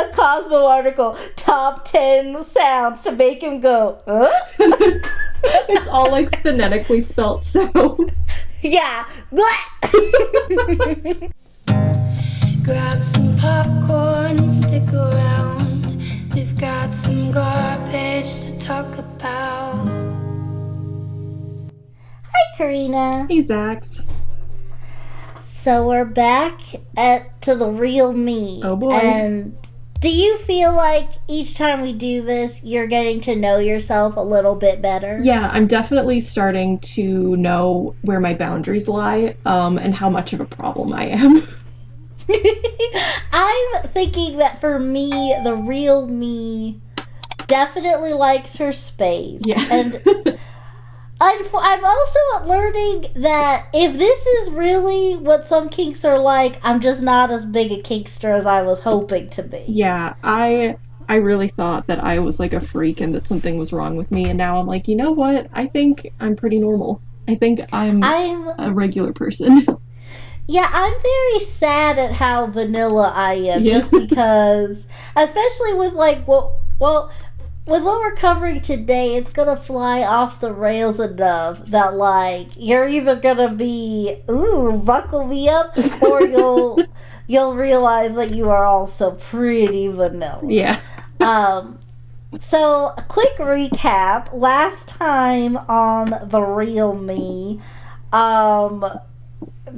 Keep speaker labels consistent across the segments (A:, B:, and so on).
A: a Cosmo article, top 10 sounds to make him go, huh?
B: It's all like phonetically spelt sound.
A: Yeah.
C: Grab some popcorn and stick around. We've got some garbage to talk about.
A: Hi, Karina.
B: Hey, Zax.
A: So we're back to the real me.
B: Oh, boy.
A: And do you feel like each time we do this, you're getting to know yourself a little bit better?
B: Yeah, I'm definitely starting to know where my boundaries lie, and how much of a problem I am.
A: I'm thinking that for me, the real me definitely likes her space.
B: Yeah.
A: And I'm also learning that if this is really what some kinks are like, I'm just not as big a kinkster as I was hoping to be.
B: Yeah, I really thought that I was like a freak and that something was wrong with me, and now I'm like, you know what? I think I'm pretty normal. I think I'm a regular person.
A: Yeah, I'm very sad at how vanilla I am,
B: Yeah.
A: just because, especially with like with what we're covering today, it's gonna fly off the rails enough that like you're either gonna be buckle me up, or you'll realize that you are also pretty vanilla.
B: Yeah.
A: So a quick recap. Last time on The Real Me,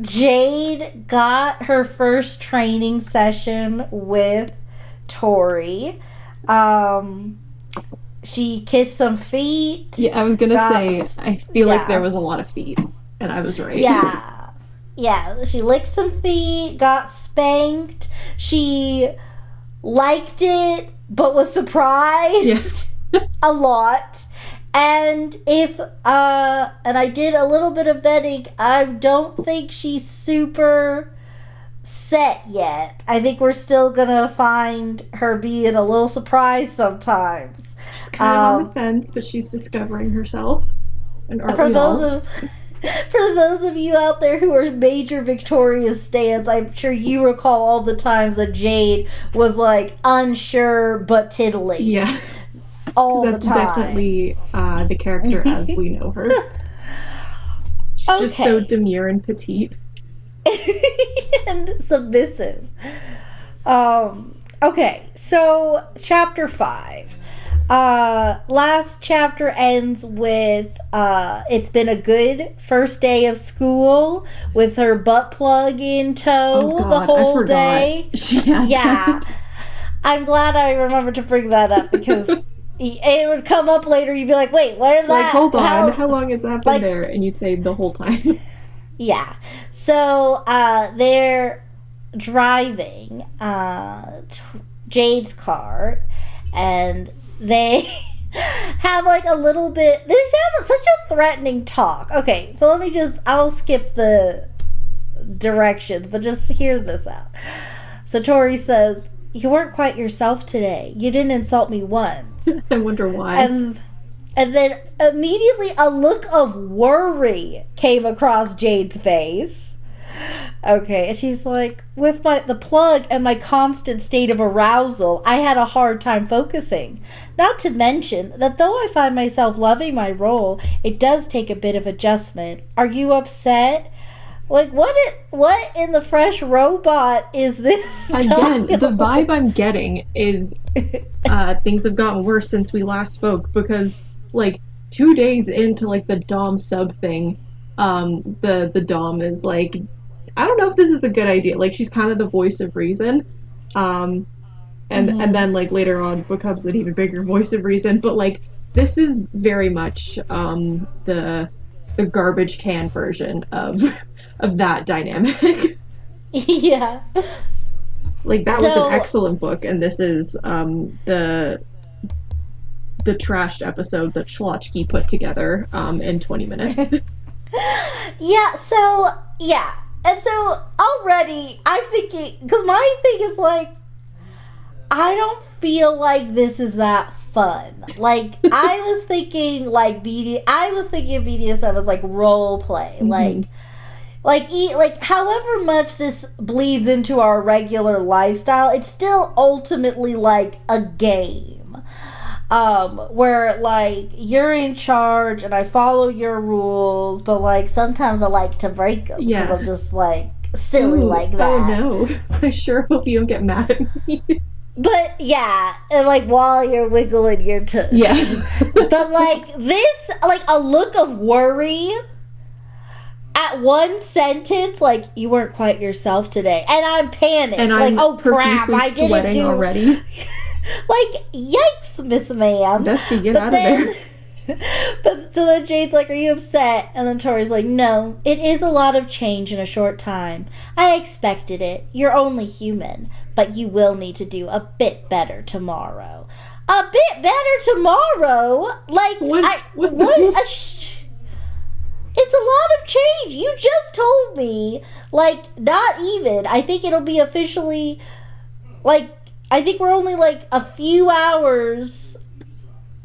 A: Jade got her first training session with Tori. She kissed some feet.
B: Yeah, I was gonna say, I feel like there was a lot of feet, and I was right.
A: Yeah. Yeah, she licked some feet, got spanked. She liked it, but was surprised a lot. And and I did a little bit of vetting, I don't think she's super set yet. I think we're still gonna find her being a little surprised sometimes.
B: Kind of on the fence, but she's discovering herself. And
A: for those of you out there who are major Victoria stans, I'm sure you recall all the times that Jade was like unsure but titillating.
B: Yeah.
A: All the
B: That's
A: time.
B: definitely the character as we know her. She's just so demure and petite.
A: And submissive. Okay, so chapter 5. Last chapter ends with it's been a good first day of school with her butt plug in tow the whole day. Yeah. I'm glad I remembered to bring that up because it would come up later. You'd be like, wait, where did that?
B: Like, hold on, how long has that been there? And you'd say the whole time.
A: Yeah. So they're driving Jade's car, and they have like a little bit. They have such a threatening talk. Okay, so I'll skip the directions, but just hear this out. So Tori says, "You weren't quite yourself today. You didn't insult me once."
B: I wonder why.
A: And then immediately a look of worry came across Jade's face. Okay, and she's like, with the plug and my constant state of arousal, I had a hard time focusing. Not to mention that though I find myself loving my role, it does take a bit of adjustment. Are you upset? Like, what in the fresh robot is this?
B: Again, the vibe I'm getting is things have gotten worse since we last spoke, because like 2 days into like the Dom sub thing, the Dom is like, I don't know if this is a good idea. Like, she's kind of the voice of reason, and then like later on becomes an even bigger voice of reason. But like, this is very much the garbage can version of that dynamic.
A: Yeah.
B: Like, that was an excellent book, and this is the trashed episode that Schlotsky put together in 20 minutes.
A: Yeah. And so already I'm thinking, because my thing is like, I don't feel like this is that fun. Like, I was thinking like BDSM was like role play.
B: Mm-hmm.
A: Like, like however much this bleeds into our regular lifestyle, it's still ultimately like a game. Where like you're in charge and I follow your rules, but like sometimes I like to break them because I'm just like silly like that.
B: Oh no. I sure hope you don't get mad at me.
A: But yeah, and like while you're wiggling your tush.
B: Yeah.
A: But like this, like a look of worry at one sentence, like you weren't quite yourself today, and I'm panicked.
B: And
A: like,
B: I'm
A: oh crap, I didn't
B: sweating
A: do
B: already.
A: Like, yikes, Miss Ma'am.
B: Dusty, get out of there.
A: But so then Jade's like, are you upset? And then Tori's like, no, it is a lot of change in a short time. I expected it. You're only human, but you will need to do a bit better tomorrow. A bit better tomorrow? Like, it's a lot of change. You just told me, like, not even. I think it'll be officially, like, I think we're only, like, a few hours.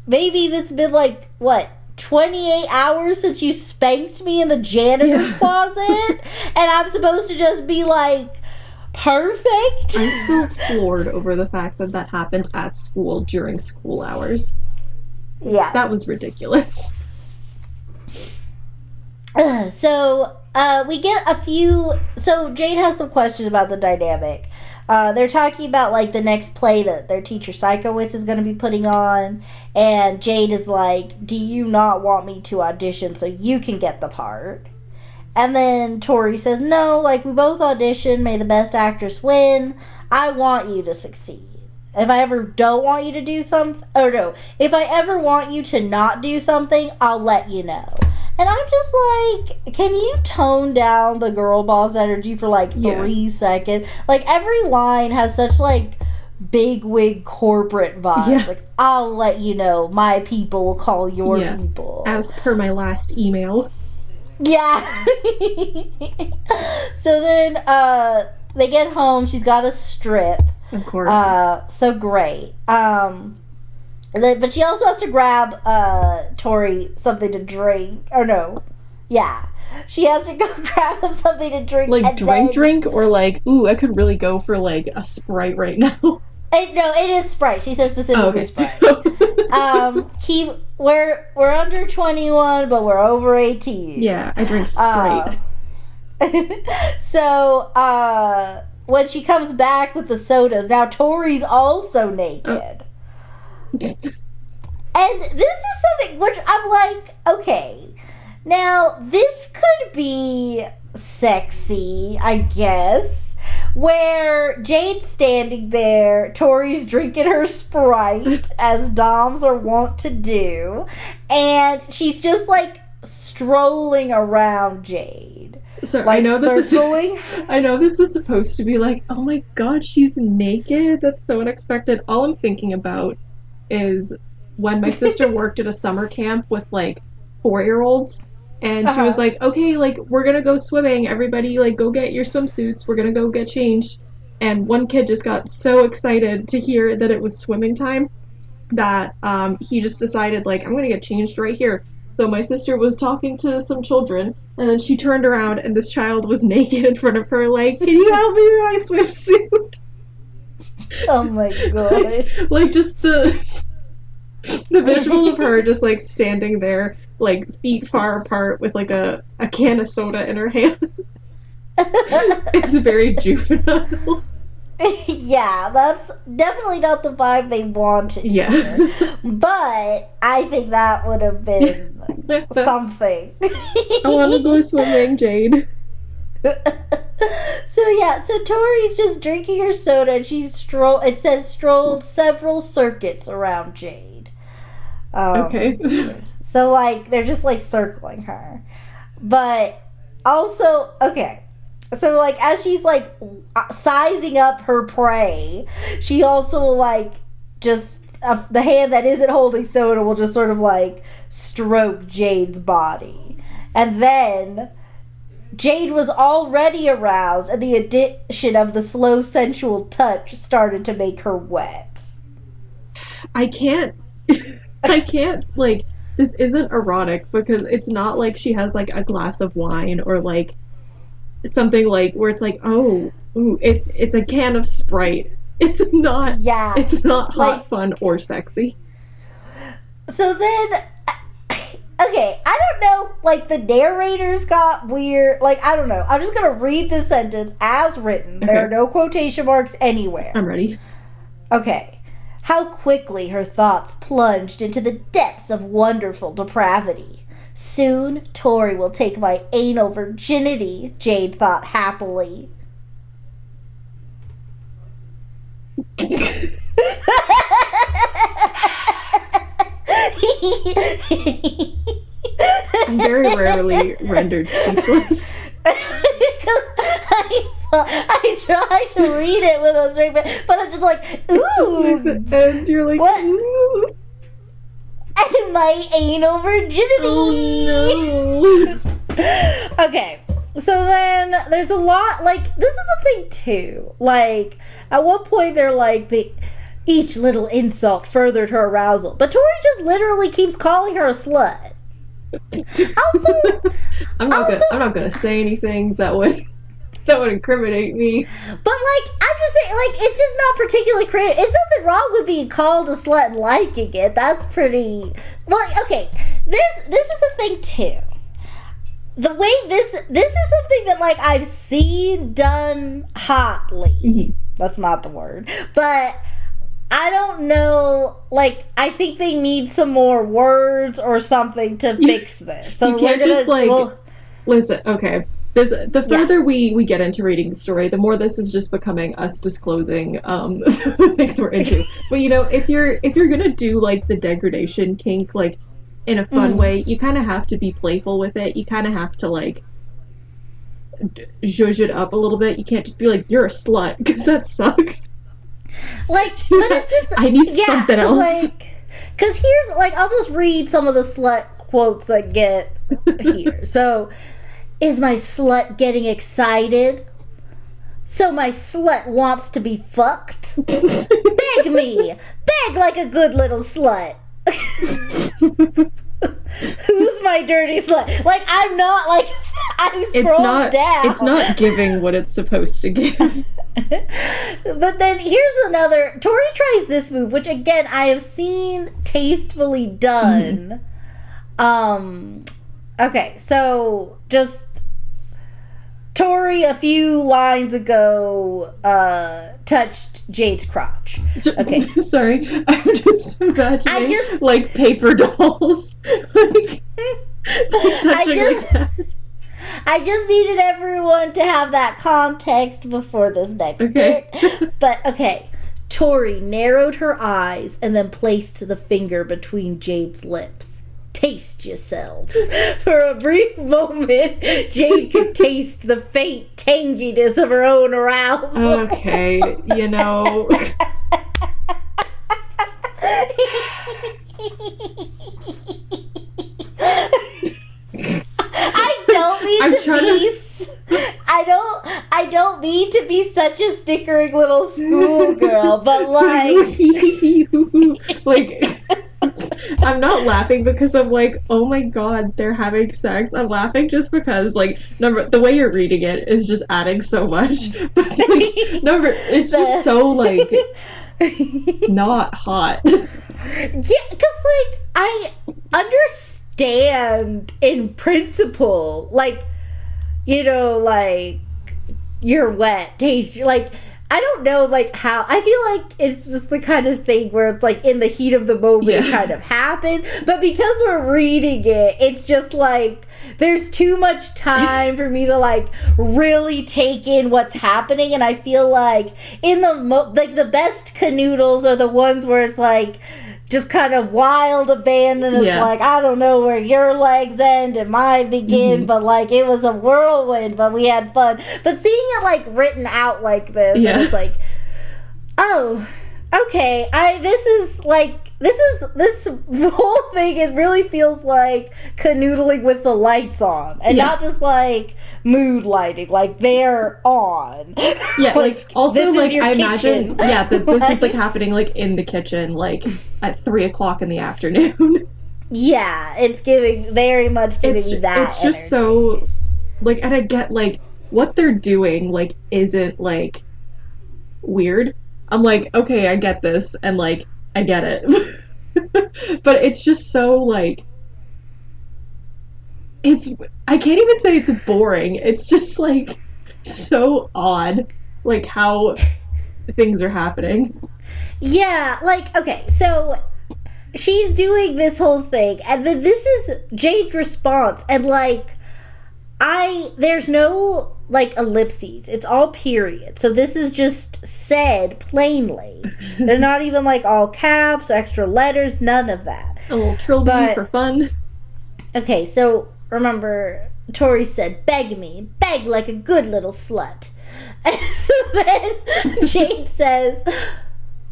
A: Maybe it's been, like, what, 28 hours since you spanked me in the janitor's closet? And I'm supposed to just be, like, perfect?
B: I'm so floored over the fact that that happened at school during school hours.
A: Yeah.
B: That was ridiculous.
A: So, we get a few... So, Jade has some questions about the dynamic. They're talking about, like, the next play that their teacher Psychowitz is going to be putting on. And Jade is like, do you not want me to audition so you can get the part? And then Tori says, no, like, we both audition. May the best actress win. I want you to succeed. If I ever don't want you to do something... Oh, no. If I ever want you to not do something, I'll let you know. And I'm just like, can you tone down the girl boss energy for like 3 seconds? Like, every line has such like big wig corporate vibes.
B: Yeah.
A: Like, I'll let you know, my people will call your people.
B: As per my last email.
A: Yeah. So then they get home. She's got a strip.
B: Of course.
A: So great. But she also has to grab Tori something to drink. Or no. Yeah. She has to go grab him something to drink.
B: Like drink? Or like, ooh, I could really go for like a Sprite right now.
A: No, it is Sprite. She says specifically Sprite. We're under 21, but we're over 18.
B: Yeah, I drink Sprite.
A: So, when she comes back with the sodas, now Tori's also naked. And this is something which I'm like, okay, now this could be sexy, I guess, where Jade's standing there, Tori's drinking her Sprite, as doms are wont to do, and she's just like strolling around Jade.
B: So
A: like
B: I know
A: circling.
B: I know this is supposed to be like, oh my god, she's naked. That's so unexpected. All I'm thinking about is when my sister worked at a summer camp with like 4-year-olds, and she was like, okay, like, we're gonna go swimming, everybody like go get your swimsuits, we're gonna go get changed. And one kid just got so excited to hear that it was swimming time that he just decided, like, I'm gonna get changed right here. So my sister was talking to some children, and then she turned around and this child was naked in front of her, like, can you help me with my swimsuit?
A: Oh my god.
B: Like just the visual of her just like standing there, like feet far apart with like a can of soda in her hand. It's very juvenile.
A: Yeah, that's definitely not the vibe they wanted.
B: Yeah.
A: But I think that would have been something.
B: I want to go swimming, Jade.
A: So Tori's just drinking her soda and she's strolled several circuits around Jade.
B: Okay.
A: So like they're just like circling her. But also, okay. So like as she's like sizing up her prey, she also will like just the hand that isn't holding soda will just sort of like stroke Jade's body. And then Jade was already aroused, and the addition of the slow, sensual touch started to make her wet.
B: I can't, like, this isn't erotic because it's not like she has, like, a glass of wine or, like, something like where it's like, oh, ooh, it's a can of Sprite. It's not hot,
A: like,
B: fun, or sexy.
A: So then, okay, I don't know, like, the narrators got weird, like, I don't know. I'm just gonna read this sentence as written.
B: Okay.
A: There are no quotation marks anywhere.
B: I'm ready.
A: Okay. How quickly her thoughts plunged into the depths of wonderful depravity. Soon, Tori will take my anal virginity, Jade thought happily.
B: I'm very rarely rendered speechless.
A: I tried to read it with a straight face, but I'm just like, ooh.
B: And you're like,
A: what?
B: Ooh.
A: And my anal virginity.
B: Oh, no.
A: Okay. So then there's a lot, like, this is a thing too. Like, at one point they're like, each little insult furthered her arousal. But Tori just literally keeps calling her a slut. Also,
B: I'm not gonna say anything that would incriminate me.
A: But, like, I'm just saying, like, it's just not particularly creative. It's nothing wrong with being called a slut and liking it. That's pretty... Well, okay, this is a thing, too. The way this is something that, like, I've seen done hotly.
B: Mm-hmm.
A: That's not the word. But I don't know, like, I think they need some more words or something to fix this. So
B: you can't just, like... Listen, okay. The further we get into reading the story, the more this is just becoming us disclosing the things we're into. But you know, if you're gonna do like the degradation kink like in a fun way, you kind of have to be playful with it. You kind of have to like zhuzh it up a little bit. You can't just be like, you're a slut, because that sucks.
A: Like, but it's just
B: I need something else.
A: Like, because here's like, I'll just read some of the slut quotes that get here. So. Is my slut getting excited? So my slut wants to be fucked? Beg me! Beg like a good little slut! Who's my dirty slut? Like, I'm not, like, I'm scrolled down.
B: It's not giving what it's supposed to give.
A: But then here's another. Tori tries this move, which again, I have seen tastefully done. Okay, so just Tori a few lines ago touched Jade's crotch. Okay.
B: Sorry, I'm just imagining like paper dolls. like touching like that.
A: I just needed everyone to have that context before this next bit. But okay. Tori narrowed her eyes and then placed the finger between Jade's lips. Taste yourself. For a brief moment, Jade could taste the faint tanginess of her own arousal.
B: Okay, you know.
A: I don't mean to be such a snickering little schoolgirl, but like
B: I'm not laughing because I'm like, oh my god, they're having sex. I'm laughing just because, like, the way you're reading it is just adding so much. But, like, it's just so, like, not hot.
A: Yeah, because, like, I understand in principle, like, you know, like, you're wet, taste, like, I don't know, like, how, I feel like it's just the kind of thing where it's, like, in the heat of the moment it kind of happened, but because we're reading it, it's just, like, there's too much time for me to, like, really take in what's happening, and I feel like in the best canoodles are the ones where it's, like, just kind of wild abandon. It's like, I don't know where your legs end and mine begin, but like it was a whirlwind, but we had fun. But seeing it like written out like this, and it's like, oh, okay, this whole thing, it really feels like canoodling with the lights on, and not just like mood lighting, like they're on.
B: Yeah, like also like I imagine, this is like happening like in the kitchen, like at 3:00 in the afternoon.
A: Yeah, it's very much giving me that.
B: It's just so like, and I get like what they're doing, like, isn't, like, weird. I'm like, okay, I get this, and, like, I get it. But it's just so, like, it's, I can't even say it's boring. It's just, like, so odd, like, how things are happening.
A: Yeah, like, okay, so she's doing this whole thing, and then this is Jade's response, and, like, there's no, like, ellipses. It's all period. So this is just said plainly. They're not even, like, all caps or extra letters, none of that.
B: A little trilby for fun.
A: Okay, so remember, Tori said, beg me, beg like a good little slut. And so then Jade says,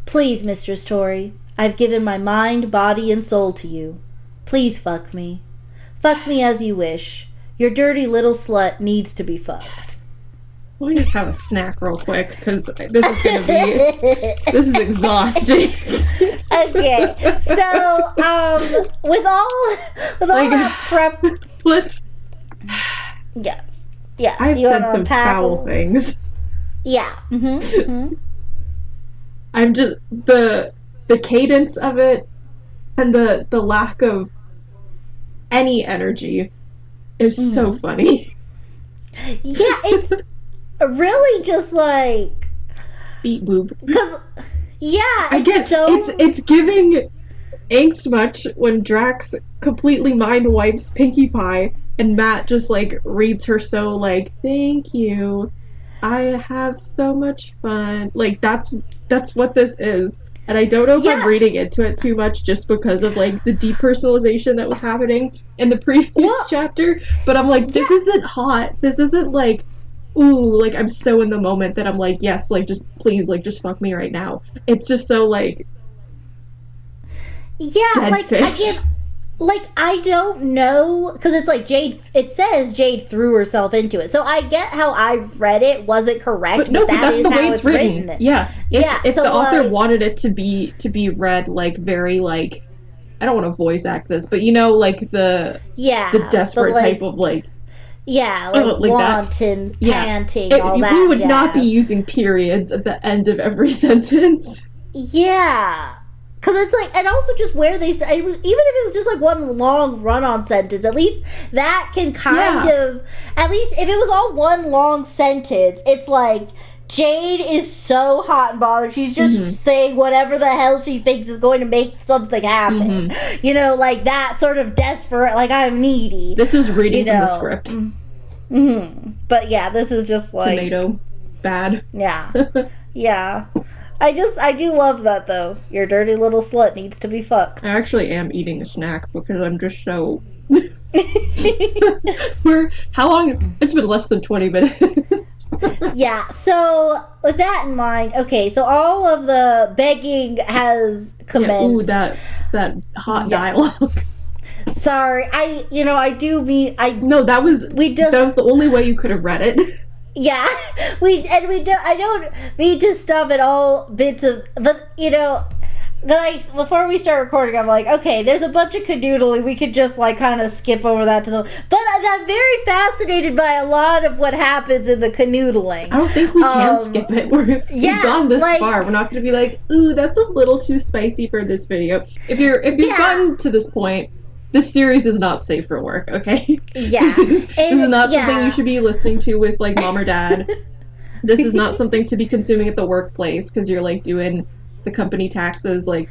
A: please, Mistress Tori, I've given my mind, body, and soul to you. Please fuck me. Fuck me as you wish. Your dirty little slut needs to be fucked.
B: Let me just have a snack real quick, because this is going to be... this is exhausting.
A: Okay, so, with all like, that prep...
B: Let's...
A: Yes. Yeah.
B: I've said some foul things.
A: Yeah.
B: I'm just... The cadence of it, and the lack of any energy is so funny.
A: Yeah, it's really just like
B: beat boob.
A: Because
B: it's giving angst much when Drax completely mind wipes Pinkie Pie and Matt just like reads her so like, thank you, I have so much fun. Like that's what this is. And I don't know if I'm reading into it too much just because of, like, the depersonalization that was happening in the previous chapter. But I'm like, this isn't hot. This isn't, like, ooh, like, I'm so in the moment that I'm like, yes, like, just, please, like, just fuck me right now. It's just so, like...
A: Yeah, like, fish. I don't know, because it's like it says Jade threw herself into it. So I get how I read it wasn't correct, but that is how it's written.
B: Yeah. If the author wanted it to be read, like, very, like, I don't want to voice act this, but, you know, like, the desperate type of, like...
A: Yeah, like wanton, panting, all that
B: we would not be using periods at the end of every sentence.
A: Yeah. Because it's like, and also just where they say, even if it was just like one long run-on sentence, at least that can kind of, at least if it was all one long sentence, it's like, Jade is so hot and bothered. She's just saying whatever the hell she thinks is going to make something happen. You know, like that sort of desperate, like, I'm needy.
B: This is reading from the script.
A: But yeah, this is just like...
B: Tomato. Bad.
A: Yeah. Yeah. I do love that, though. Your dirty little slut needs to be fucked.
B: I actually am eating a snack because I'm just so... How long? It's been less than 20 minutes.
A: Yeah, so with that in mind, okay, so all of the begging has commenced.
B: Yeah, ooh, that hot dialogue.
A: Sorry,
B: No, that was the only way you could have read it.
A: Yeah, I don't mean to stop at all bits of, but, you know, like, before we start recording, I'm like, okay, there's a bunch of canoodling, we could just, like, kind of skip over that but I'm very fascinated by a lot of what happens in the canoodling.
B: I don't think we can skip it. We've gone this far. We're not going to be like, ooh, that's a little too spicy for this video. If you've gotten to this point, this series is not safe for work, okay?
A: Yeah.
B: This is not something you should be listening to with, like, mom or dad. This is not something to be consuming at the workplace because you're, like, doing the company taxes. Like,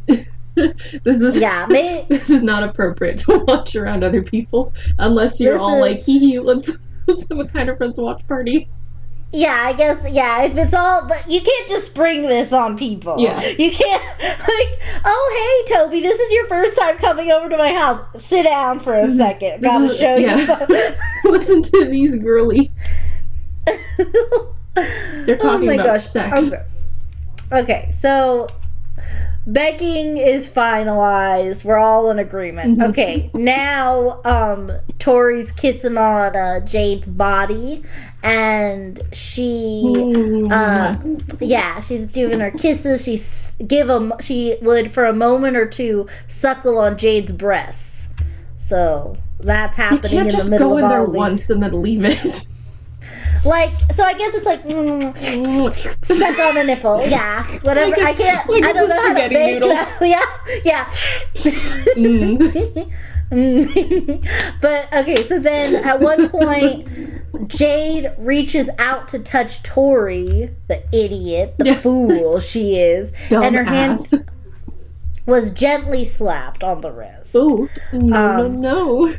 B: this is not appropriate to watch around other people unless you're like, hee hee, let's have a kind of friends watch party.
A: Yeah, I guess, if it's all, but you can't just spring this on people.
B: Yeah.
A: You can't, like, oh, hey, Toby, this is your first time coming over to my house. Sit down for a second. Gotta show you something.
B: Listen to these girly. They're talking about sex.
A: Okay, so begging is finalized. We're all in agreement. Okay, now Tori's kissing on Jade's body, and she she's giving her kisses. She would for a moment or two suckle on Jade's breasts. So that's happening in the middle of all these.
B: You can't just go in there once and then leave it.
A: Like, so I guess it's like, suck on a nipple. Yeah, whatever. I can't,
B: like
A: I don't know how to make
B: noodle.
A: that. Yeah. But, okay, so then at one point, Jade reaches out to touch Tori, the idiot, the fool she is,
B: Dumb
A: and her
B: ass.
A: hand was gently slapped on the wrist.
B: Oh, no.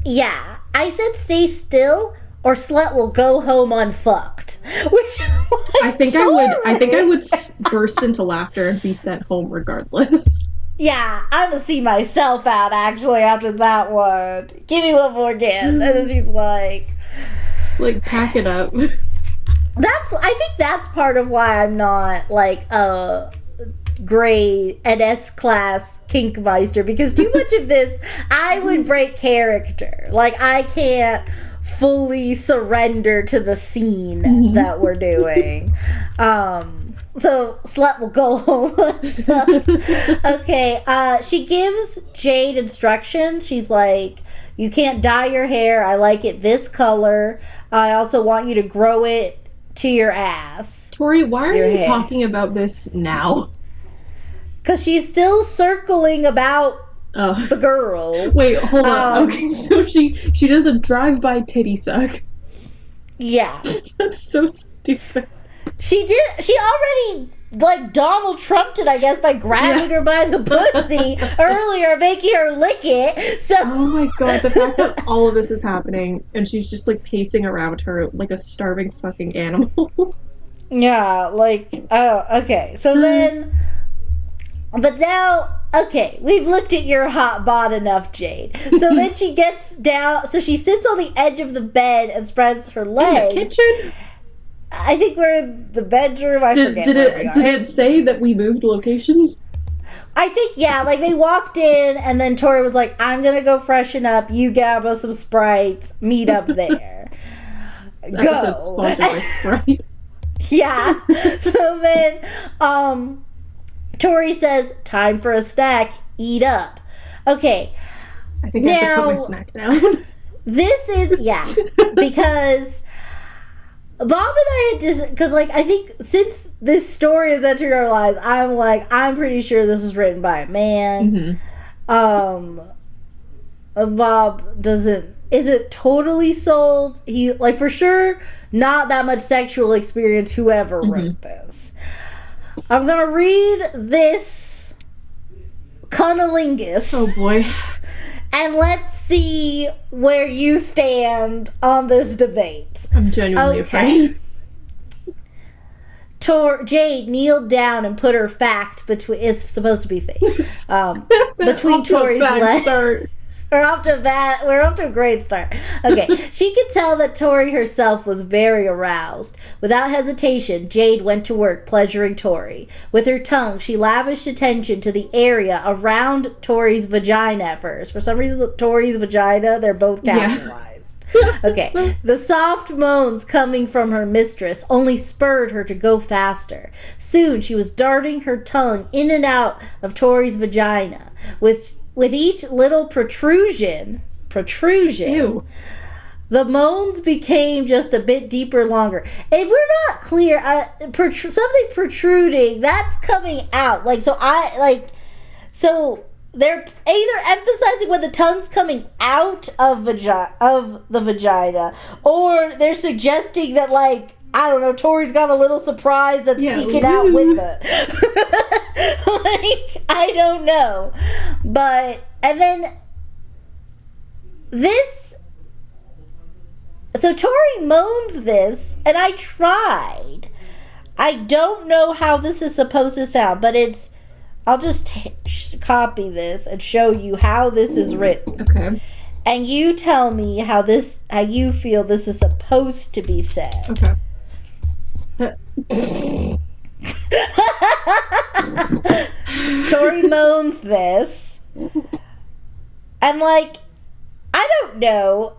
A: Yeah, I said stay still or slut will go home unfucked. Which
B: I think I would burst into laughter and be sent home regardless.
A: Yeah, I'm gonna see myself out actually after that one. Give me one more again. And then she's like,
B: pack it up.
A: I think that's part of why I'm not like a grade an S class kinkmeister, because too much of this I would break character. Like, I can't fully surrender to the scene that we're doing. So slut will go home. Okay, she gives Jade instructions. She's like, you can't dye your hair. I like it this color. I also want you to grow it to your ass.
B: Tori, why are you talking about this now?
A: Because she's still circling about the girl.
B: Wait, hold on. Okay, so she does a drive-by titty suck.
A: Yeah.
B: That's so stupid.
A: She already, like, Donald Trumped it, I guess, by grabbing her by the pussy earlier, making her lick it. So.
B: Oh my god, the fact that all of this is happening and she's just, like, pacing around her like a starving fucking animal.
A: Yeah, like, okay. So then, but now, okay, we've looked at your hot bod enough, Jade. So then she gets down, so she sits on the edge of the bed and spreads her legs.
B: In the kitchen?
A: I think we're in the bedroom. I forget.
B: Did it say that we moved locations?
A: I think, yeah, like they walked in and then Tori was like, I'm gonna go freshen up, you grab us some Sprites, meet up there. Go.
B: Sponsored by Sprite.
A: Yeah. So then Tori says, time for a snack, eat up. Okay.
B: I think I have to put my snack down.
A: This is, yeah, because Bob and I had just, because, like, I think since this story has entered our lives, I'm pretty sure this was written by a man. Bob isn't totally sold. He, like, for sure, not that much sexual experience, whoever wrote this. I'm gonna read this cunnilingus.
B: Oh boy.
A: And let's see where you stand on this debate.
B: I'm genuinely afraid.
A: Jade kneeled down and put her fact between, it's supposed to be face, between Tori's legs. We're off to a great start. Okay, she could tell that Tori herself was very aroused. Without hesitation, Jade went to work pleasuring Tori. With her tongue, she lavished attention to the area around Tori's vagina at first. For some reason, Tori's vagina, they're both capitalized. Yeah. Okay, the soft moans coming from her mistress only spurred her to go faster. Soon, she was darting her tongue in and out of Tori's vagina, with each little protrusion,
B: Ew.
A: The moans became just a bit deeper, longer. And we're not clear. Something protruding, that's coming out. Like, so they're either emphasizing when the tongue's coming out of the vagina, or they're suggesting that, like, I don't know, Tori's got a little surprise that's peeking out with it. Like, I don't know. But, and then this, so Tori moans this, and I tried. I don't know how this is supposed to sound, but I'll just copy this and show you how this is written.
B: Okay.
A: And you tell me how you feel this is supposed to be said.
B: Okay.
A: Tori moans this, and, like, I don't know,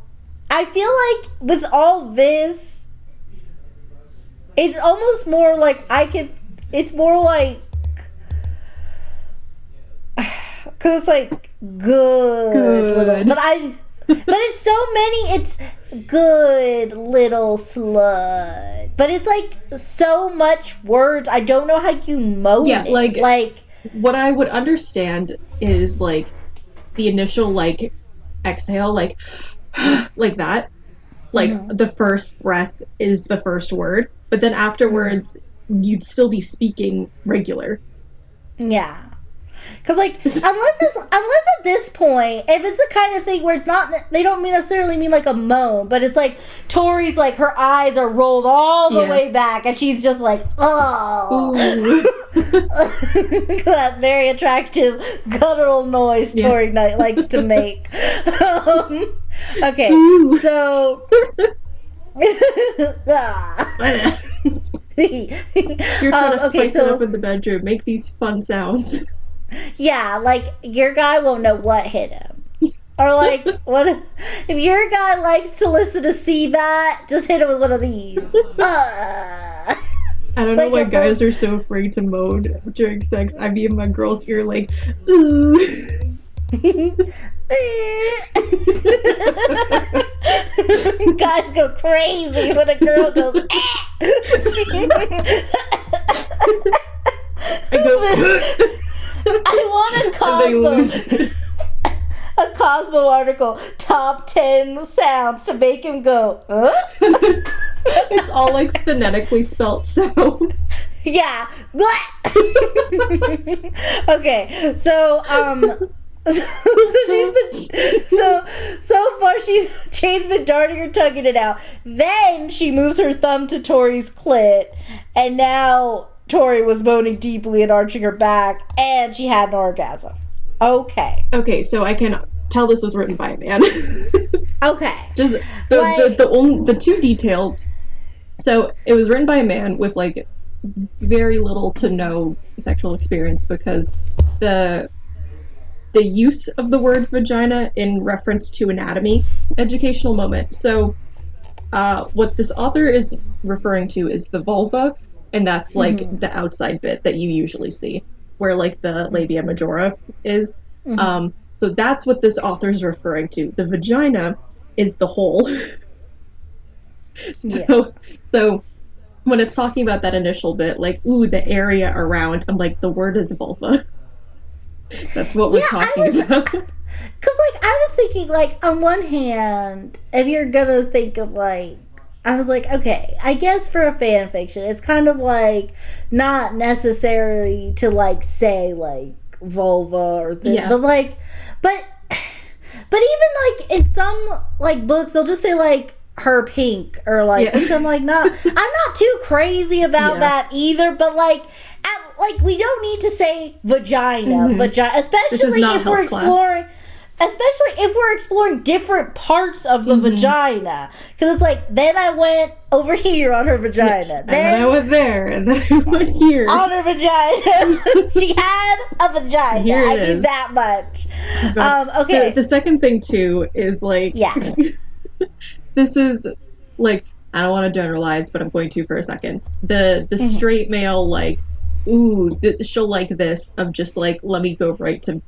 A: I feel like with all this, it's almost more like it's more like, because it's like good. But it's so many, good little slut. But it's like so much words. I don't know how you moan it. Like
B: what I would understand is like the initial like exhale, like like that. Like the first breath is the first word, but then afterwards you'd still be speaking regular.
A: Yeah. Because, like, unless at this point, if it's the kind of thing where it's not, they don't necessarily mean, like, a moan, but it's, like, Tori's, like, her eyes are rolled all the way back, and she's just like, oh. That very attractive guttural noise Tori Knight likes to make. Okay, so...
B: You're trying to spice it up in the bedroom. Make these fun sounds.
A: Yeah, like, your guy won't know what hit him. Or, like, what if your guy likes to listen to Seabat, just hit him with one of these.
B: I don't know why guys are so afraid to moan during sex. I'd be in my girl's ear like, ooh.
A: Guys go crazy when a girl goes,
B: I go,
A: I want a Cosmo article, top 10 sounds to make him go, huh?
B: It's all like phonetically spelt sound.
A: Yeah. Okay, so so far Jane's been darting her tongue in and out. Then she moves her thumb to Tori's clit, and now Tori was moaning deeply and arching her back, and she had an orgasm. Okay,
B: so I can tell this was written by a man.
A: Okay.
B: Just the two details. So it was written by a man with like very little to no sexual experience, because the use of the word vagina in reference to anatomy, educational moment. So what this author is referring to is the vulva, and that's like the outside bit that you usually see, where like the labia majora is. So that's what this author is referring to. The vagina is the hole. So when it's talking about that initial bit, like, ooh, the area around, I'm like, the word is vulva. That's what we're talking about. Because,
A: like, I was thinking, like, on one hand, if you're gonna think of, like, I was like, okay, I guess for a fan fiction, it's kind of, like, not necessary to, like, say, like, vulva or thing, but, like, but even, like, in some, like, books, they'll just say, like, her pink, or, like, which I'm, like, I'm not too crazy about that either, but, like, we don't need to say vagina, especially if we're exploring, different parts of the vagina. Because it's like, then I went over here on her vagina.
B: Then I went there, and then I went here.
A: On her vagina. She had a vagina.
B: Here
A: I
B: it
A: knew
B: is.
A: that much.
B: But
A: Okay.
B: The second thing, too, is like...
A: Yeah.
B: This is, like, I don't want to generalize, but I'm going to for a second. The straight male, like, ooh, she'll like this, of just, like, let me go right to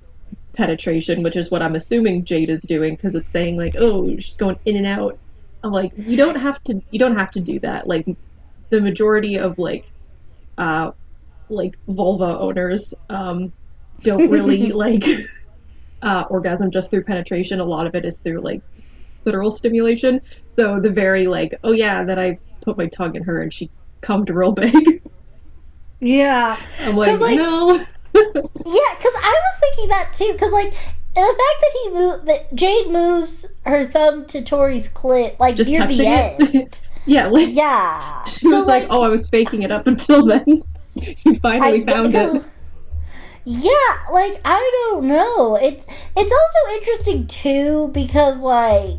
B: penetration, which is what I'm assuming Jade is doing, because it's saying, like, oh, she's going in and out. I'm like, you don't have to do that. Like, the majority of, like vulva owners, don't really, like, orgasm just through penetration. A lot of it is through, like, clitoral stimulation. So the very, like, oh yeah, that I put my tongue in her and she cummed real big.
A: Yeah.
B: I'm like, no.
A: Yeah, because I was thinking that too, because, like, the fact that Jade moves her thumb to Tori's clit, like,
B: just
A: near the end.
B: Yeah, like,
A: yeah.
B: She was like, oh, I was faking it up until then. You finally found it.
A: Yeah, like, I don't know. It's also interesting too, because, like,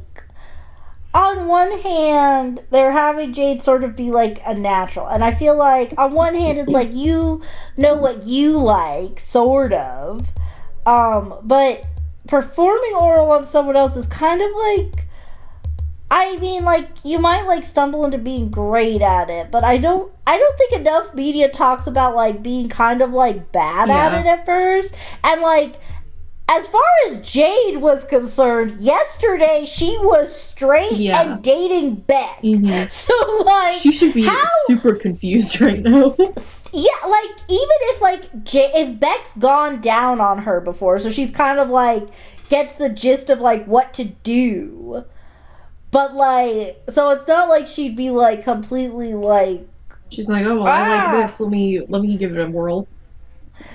A: on one hand, they're having Jade sort of be, like, a natural. And I feel like, on one hand, it's like, you know what you like, sort of. But performing oral on someone else is kind of, like, I mean, like, you might, like, stumble into being great at it, but I don't think enough media talks about, like, being kind of, like, bad at it at first. And, like, as far as Jade was concerned, yesterday she was straight and dating Beck.
B: Mm-hmm.
A: So, like,
B: she should be super confused right now.
A: Yeah, like, even if, like, if Beck's gone down on her before, so she's kind of, like, gets the gist of, like, what to do. But, like, so it's not like she'd be, like, completely, like...
B: She's like, oh, well, I like this. Let me give it a whirl.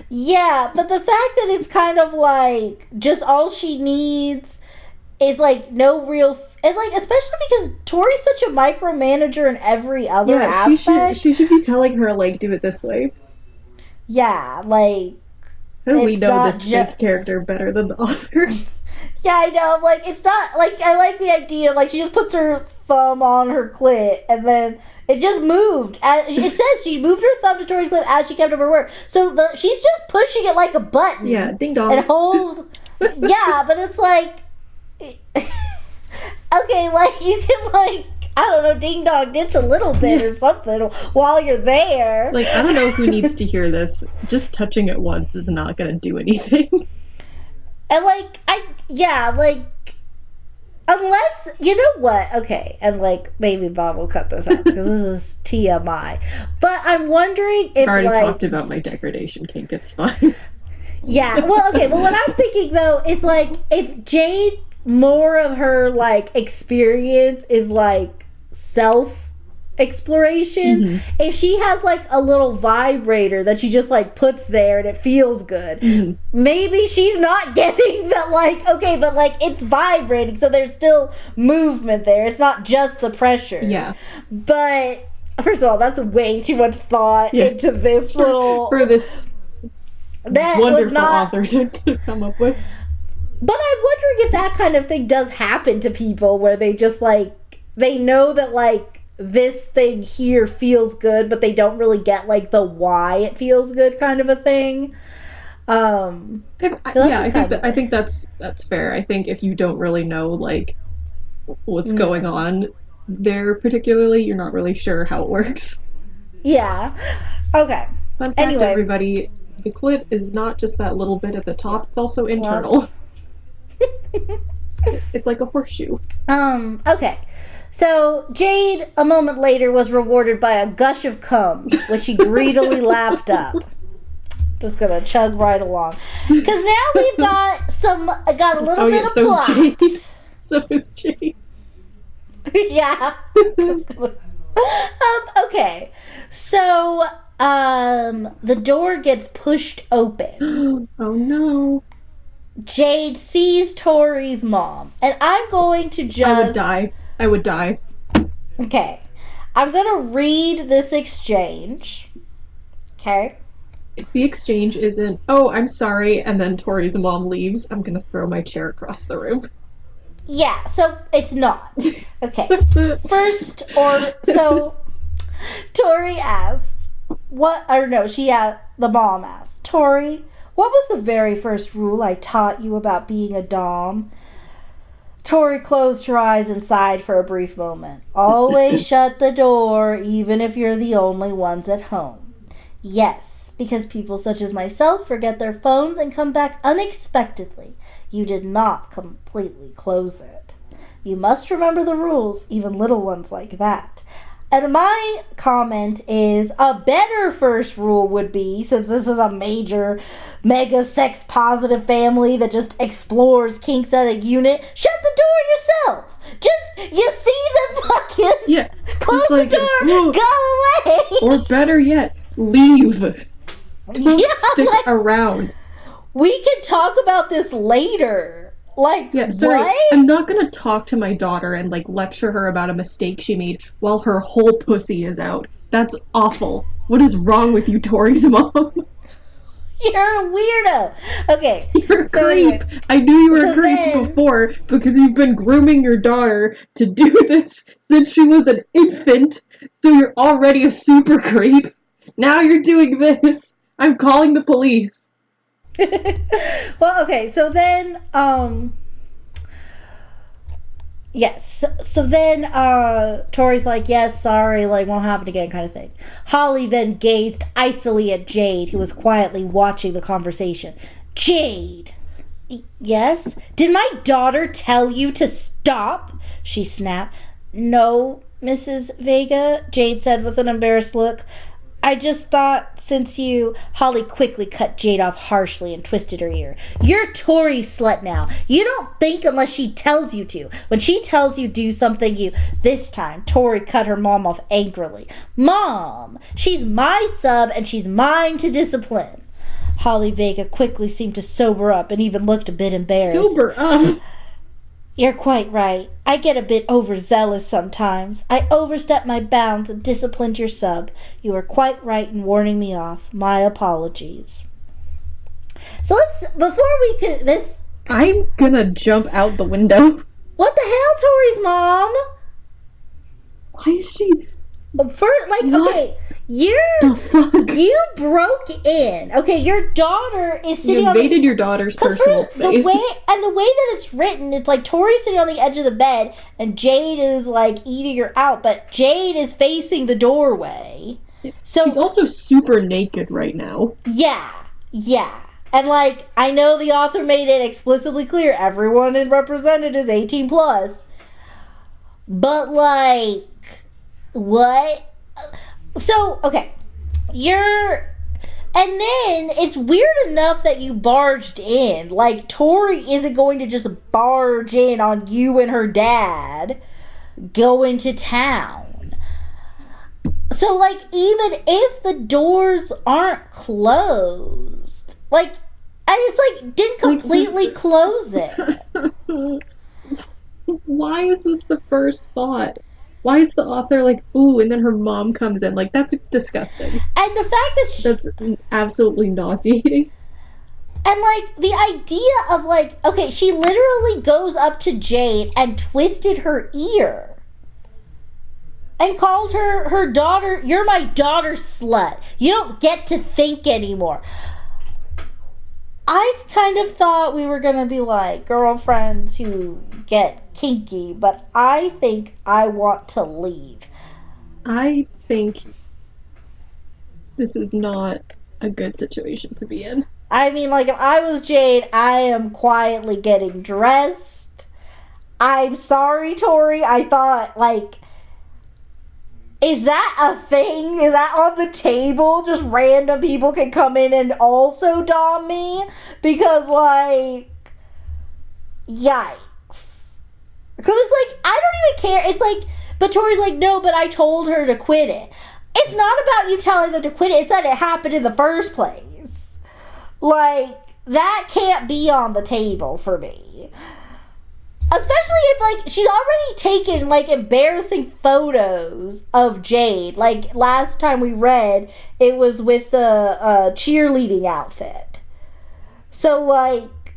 A: Yeah, but the fact that it's kind of, like, just all she needs is, like, no real... And, like, especially because Tori's such a micromanager in every other aspect.
B: She should be telling her, like, do it this way.
A: Yeah, like...
B: How do we know this fake character better than the author?
A: Yeah, I know. Like, it's not... Like, I like the idea. Like, she just puts her thumb on her clit, and then it just moved. It says she moved her thumb to Tori's clit as she kept up her work. So, she's just pushing it like a button.
B: Yeah, ding dong.
A: And hold... Yeah, but it's like... Okay, like, you can, like... I don't know, ding dong ditch a little bit or something while you're there.
B: Like, I don't know who needs to hear this. Just touching it once is not gonna do anything.
A: And, like, unless, you know what? Okay, and, like, maybe Bob will cut this out because this is TMI. But I'm wondering if,
B: I already talked about my degradation kink, it's fine.
A: Yeah, well, okay, but what I'm thinking, though, is, like, if Jade, more of her, like, experience is, like, self-exploration,
B: mm-hmm.
A: if she has, like, a little vibrator that she just, like, puts there and it feels good,
B: mm-hmm.
A: maybe she's not getting that, like, okay, but, like, it's vibrating, so there's still movement there. It's not just the pressure.
B: Yeah.
A: But, first of all, that's way too much thought into this little...
B: For this
A: that
B: wonderful
A: was not,
B: author to come up with.
A: But I'm wondering if that kind of thing does happen to people where they just, like, they know that, like, this thing here feels good, but they don't really get, like, the why it feels good kind of a thing.
B: I think that's fair. I think if you don't really know, like, what's going on there particularly, you're not really sure how it works.
A: Yeah. Okay.
B: Fun fact, everybody, the clit is not just that little bit at the top, it's also internal. It's like a horseshoe.
A: Okay. So, Jade, a moment later, was rewarded by a gush of cum, which she greedily lapped up. Just gonna chug right along. Because now we've got a little bit of plot.
B: So is Jade.
A: Yeah. Okay. So, the door gets pushed open.
B: Oh no.
A: Jade sees Tori's mom. And I'm going to just...
B: I would die.
A: Okay. I'm gonna read this exchange. Okay?
B: If the exchange isn't, oh, I'm sorry, and then Tori's mom leaves, I'm gonna throw my chair across the room.
A: Yeah, so it's not. Okay. First order. So, Tori asks, the mom asks, Tori, what was the very first rule I taught you about being a dom? Tori closed her eyes and sighed for a brief moment. Always shut the door, even if you're the only ones at home. Yes, because people such as myself forget their phones and come back unexpectedly. You did not completely close it. You must remember the rules, even little ones like that. And my comment is, a better first rule would be, since this is a major, mega sex positive family that just explores kinks at a unit, shut the door yourself! Just, you see them fucking close the door, go away!
B: Or better yet, leave. Don't stick around.
A: We can talk about this later. Like,
B: sorry,
A: what?
B: I'm not gonna talk to my daughter and, like, lecture her about a mistake she made while her whole pussy is out. That's awful. What is wrong with you, Tori's mom?
A: You're a weirdo. Okay.
B: You're a creep. Anyway, I knew you were a creep before because you've been grooming your daughter to do this since she was an infant, so you're already a super creep. Now you're doing this. I'm calling the police.
A: Well, okay, so then, yes, so then, Tori's like, yes, sorry, like, won't happen again, kind of thing. Holly then gazed icily at Jade, who was quietly watching the conversation. Jade, Yes? Did my daughter tell you to stop? She snapped. No, Mrs. Vega, Jade said with an embarrassed look. I just thought since you... Holly quickly cut Jade off harshly and twisted her ear. You're Tori's slut now. You don't think unless she tells you to. When she tells you do something, you... This time, Tori cut her mom off angrily. Mom! She's my sub and she's mine to discipline. Holly Vega quickly seemed to sober up and even looked a bit embarrassed.
B: Sober up?
A: You're quite right. I get a bit overzealous sometimes. I overstepped my bounds and disciplined your sub. You were quite right in warning me off. My apologies. So let's, before we could, this...
B: I'm gonna jump out the window.
A: What the hell, Tori's mom?
B: Why is she...
A: Okay, you broke in. Okay, your daughter is sitting
B: You invaded your daughter's personal space.
A: The way that it's written, it's like Tori's sitting on the edge of the bed and Jade is like eating her out, but Jade is facing the doorway. So
B: she's also super naked right now.
A: Yeah. And like, I know the author made it explicitly clear everyone represented is 18 plus. But like, what? So, okay. And then it's weird enough that you barged in. Like, Tori isn't going to just barge in on you and her dad going to town. So, like, even if the doors aren't closed, like, I just, like, didn't completely close it.
B: Why is this the first thought? Why is the author like, ooh, and then her mom comes in? Like, that's disgusting.
A: And the fact that
B: that's absolutely nauseating.
A: And, like, the idea of, like, okay, she literally goes up to Jade and twisted her ear. And called her daughter, you're my daughter, slut. You don't get to think anymore. I kind of thought we were going to be, like, girlfriends who get kinky, but I think I want to leave.
B: I think this is not a good situation to be in.
A: I mean, like, if I was Jade, I am quietly getting dressed. I'm sorry, Tori. I thought, like, is that a thing? Is that on the table? Just random people can come in and also dom me? Because, like, yikes. Because it's like, I don't even care. It's like, but Tori's like, no, but I told her to quit it. It's not about you telling them to quit it. It's that it happened in the first place. Like, that can't be on the table for me. Especially if, like, she's already taken, like, embarrassing photos of Jade. Like, last time we read, it was with the cheerleading outfit. So, like,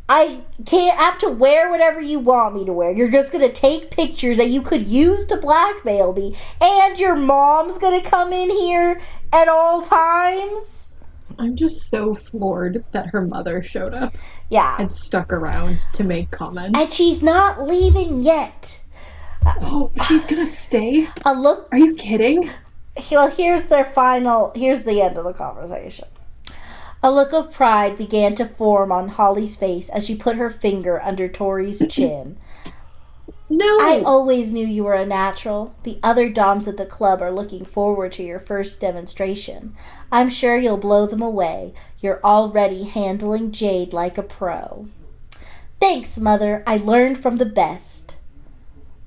A: I have to wear whatever you want me to wear. You're just going to take pictures that you could use to blackmail me. And your mom's going to come in here at all times?
B: I'm just so floored that her mother showed up.
A: Yeah.
B: And stuck around to make comments.
A: And she's not leaving yet.
B: Oh, she's gonna stay?
A: Look.
B: Are you kidding?
A: Well, here's the end of the conversation. A look of pride began to form on Holly's face as she put her finger under Tori's chin.
B: No!
A: I always knew you were a natural. The other doms at the club are looking forward to your first demonstration. I'm sure you'll blow them away. You're already handling Jade like a pro. Thanks, Mother. I learned from the best.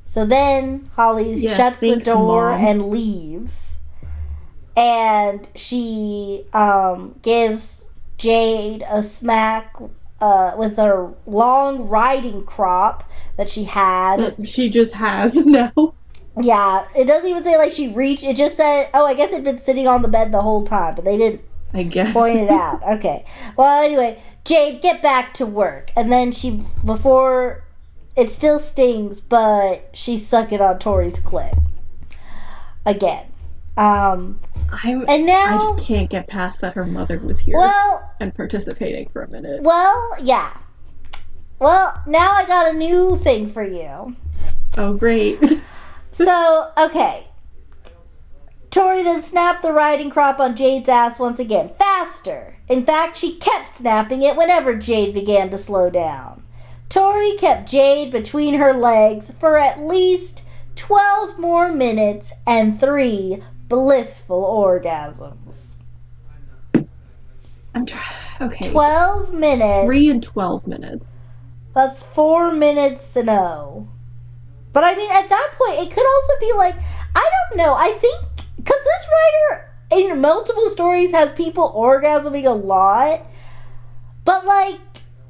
A: So then Holly shuts the door Mom. And leaves. And she gives Jade a smack with her long riding crop that she had.
B: That she just has now.
A: Yeah, it doesn't even say like she reached. It just said, oh, I guess it'd been sitting on the bed the whole time, but they didn't point it out. Okay. Well, anyway, Jade, get back to work. And then before, it still stings, but she's sucking on Tori's clit. Again. And now
B: I can't get past that her mother was here and participating for a minute.
A: Well, yeah. Well, now I got a new thing for you.
B: Oh, great.
A: So, okay. Tori then snapped the riding crop on Jade's ass once again, faster. In fact, she kept snapping it whenever Jade began to slow down. Tori kept Jade between her legs for at least 12 more minutes and 3 blissful orgasms.
B: Okay.
A: 12 minutes.
B: 3 and 12 minutes.
A: That's 4 minutes to know. But I mean, at that point, it could also be like, I don't know, I think, because this writer in multiple stories has people orgasming a lot, but like,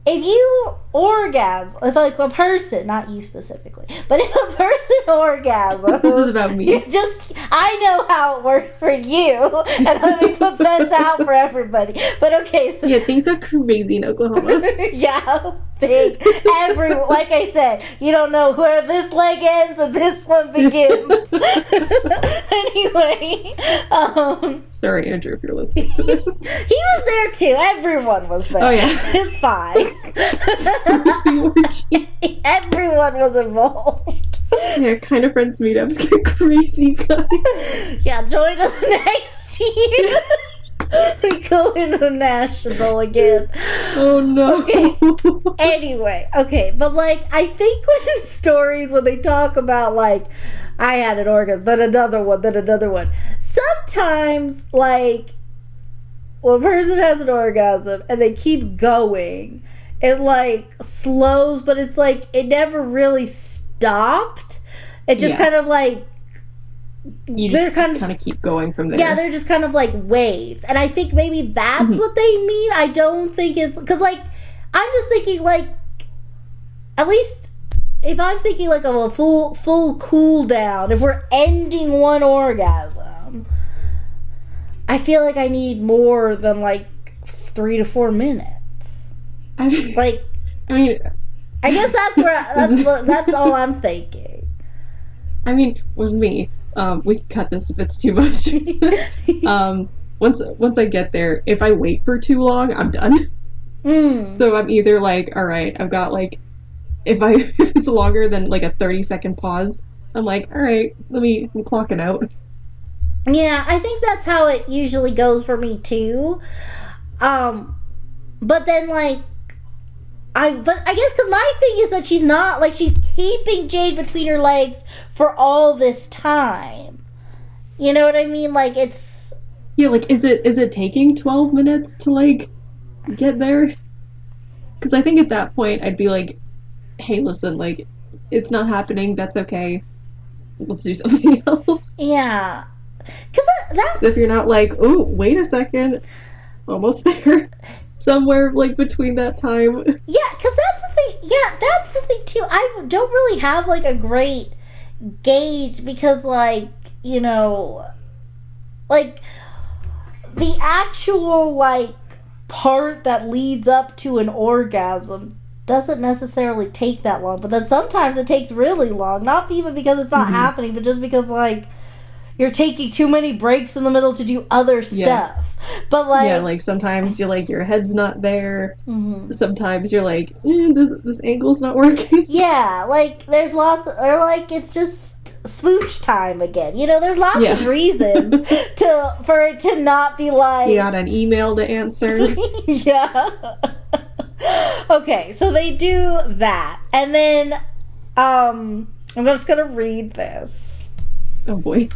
A: if you orgasm, if like a person, not you specifically, but if a person orgasms,
B: This is about me.
A: I know how it works for you, and let me put this out for everybody. But okay, so
B: Yeah, things are crazy in Oklahoma.
A: yeah, big. Like I said, you don't know where this leg ends and this one begins. Anyway,
B: Sorry, Andrew, if you're listening to this.
A: he was there too. Everyone was there.
B: Oh, yeah.
A: It's fine. Everyone was involved.
B: Yeah, kind of friends meetups get crazy, guys.
A: Yeah, join us next year. We go international again.
B: Oh no.
A: Okay. Anyway, okay, but like I think when stories when they talk about like I had an orgasm, then another one. Sometimes like when a person has an orgasm and they keep going, it like slows, but it's like it never really stopped. It just kind of like
B: You just kind of keep going from there.
A: yeah, they're just kind of like waves. And I think maybe that's what they mean. I don't think it's... Because, like, I'm just thinking, like... At least, if I'm thinking, like, of a full cool down, if we're ending one orgasm, I feel like I need more than, like, 3 to 4 minutes. I guess that's where... That's all I'm thinking.
B: I mean, with me... we can cut this if it's too much. Once I get there, if I wait for too long, I'm done. So I'm either like, all right, I've got like, if it's longer than like a 30-second pause, I'm like, all right, I'm clocking out.
A: Yeah, I think that's how it usually goes for me too. But then like, I guess because my thing is that she's not like she's keeping Jade between her legs for all this time. You know what I mean? Like it's
B: like is it taking 12 minutes to like get there? Because I think at that point I'd be like, hey, listen, like it's not happening. That's okay. Let's do something else.
A: Yeah, because that's
B: if you're not like, oh, wait a second, almost there. Somewhere like between that time.
A: Yeah, because that's the thing. Yeah, that's the thing too. I don't really have like a great gauge because, like, you know, like the actual like part that leads up to an orgasm doesn't necessarily take that long. But then sometimes it takes really long. Not even because it's not happening, but just because like you're taking too many breaks in the middle to do other stuff. But like,
B: yeah, like sometimes you're like your head's not there. Sometimes you're like, this angle's not working.
A: Yeah, like there's lots, or like it's just smooch time again. You know, there's lots of reasons for it to not be like
B: you got an email to answer.
A: Yeah. Okay, so they do that, and then I'm just gonna read this.
B: Oh boy.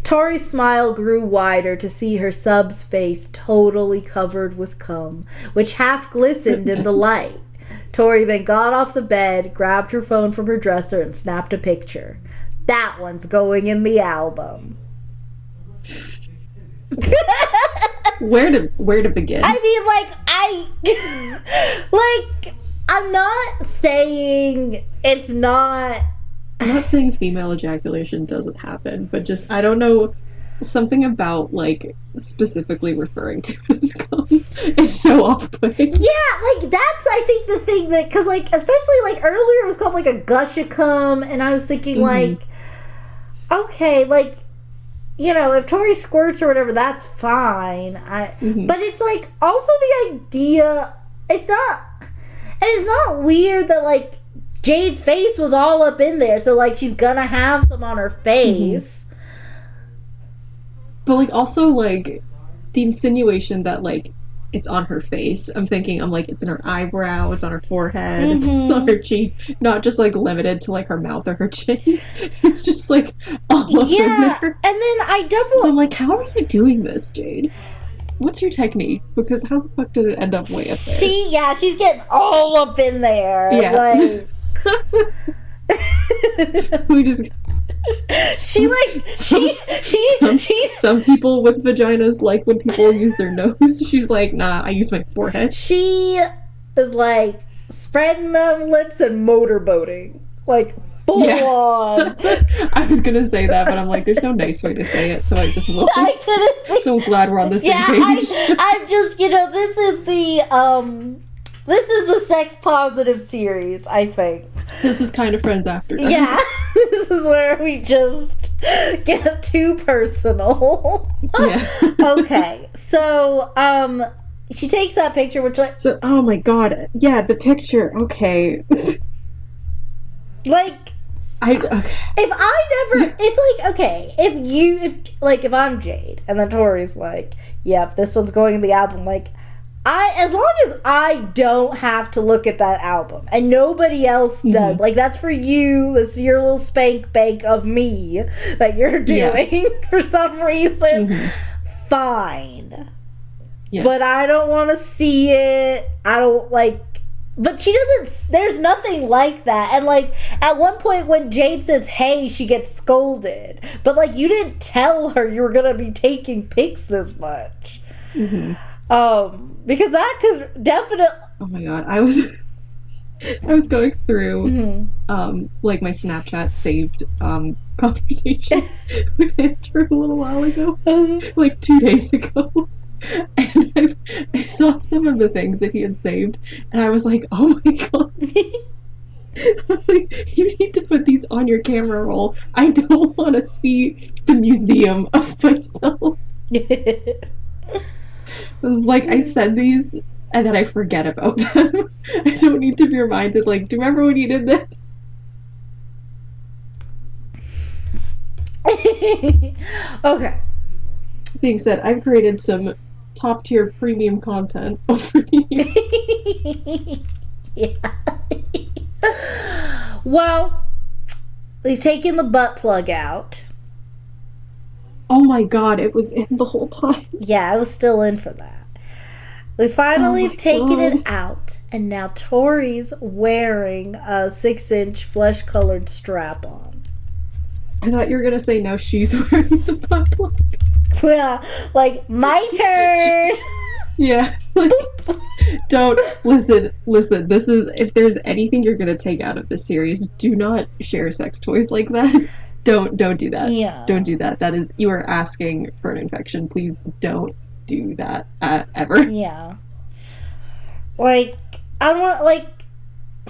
A: Tori's smile grew wider to see her sub's face totally covered with cum, which half glistened in the light. Tori then got off the bed, grabbed her phone from her dresser, and snapped a picture. That one's going in the album.
B: Where to begin?
A: I mean, I'm not saying it's not...
B: I'm not saying female ejaculation doesn't happen, but just, I don't know, something about, like, specifically referring to it as cum is so off-putting.
A: Yeah, like, that's, I think, the thing that, because, like, especially, like, earlier it was called, like, a gush of cum, and I was thinking, like, okay, like, you know, if Tori squirts or whatever, that's fine. But it's, like, also the idea, it's not weird that, like, Jade's face was all up in there, so like she's gonna have some on her face.
B: But like also like the insinuation that like it's on her face. I'm like it's in her eyebrow, it's on her forehead, it's on her cheek, not just like limited to like her mouth or her chin. It's just like all over
A: Yeah,
B: there.
A: and then I
B: So I'm
A: double.
B: like, how are you doing this, Jade? What's your technique? Because how the fuck did it end up way up there?
A: She's getting all up in there.
B: Yeah.
A: Like,
B: We just
A: she like
B: some people with vaginas like when people use their nose. She's like, nah, I use my forehead.
A: she is like spreading them lips and motorboating. Like, full on.
B: I was gonna say that, but I'm like, there's no nice way to say it, so I just won't.
A: I couldn't think.
B: So I'm glad we're on the same
A: Yeah,
B: page.
A: I'm just, this is the sex positive series, I think.
B: This is kind of Friends After Dark.
A: Yeah, this is where we just get too personal.
B: Yeah.
A: Okay, so, she takes that picture, which, like,
B: So, oh my god, yeah, the picture. Okay.
A: like, if I'm Jade and then Tori's like, yep, this one's going in the album, like, as long as I don't have to look at that album and nobody else does, like, that's for you, that's your little spank bank of me that you're doing for some reason, fine. Yeah. But I don't want to see it. I don't like. But she doesn't. There's nothing like that. And like at one point when Jade says, "Hey," she gets scolded. But like you didn't tell her you were gonna be taking pics this much. Because that could definitely.
B: Oh my god, I was going through like my Snapchat saved conversation with Andrew a little while ago, like 2 days ago. And I saw some of the things that he had saved, and I was like, oh my god. Like, you need to put these on your camera roll. I don't want to see the museum of myself. It was like, I send these, and then I forget about them. I don't need to be reminded, like, do you remember when you did this?
A: Okay.
B: Being said, I've created some top tier premium content over the years.
A: Yeah. Well, we've taken the butt plug out.
B: Oh my god, it was in the whole time.
A: Yeah, I was still in for that. We finally have taken it out, and now Tori's wearing a 6-inch flesh-colored strap-on.
B: I thought you were gonna say no, she's wearing the butt plug.
A: Yeah, like, my turn!
B: Yeah, like, don't, listen, this is, if there's anything you're gonna take out of this series, do not share sex toys like that. Don't do that.
A: Yeah.
B: Don't do that. That is, you are asking for an infection. Please don't do that, ever.
A: Yeah. Like, I don't want, like,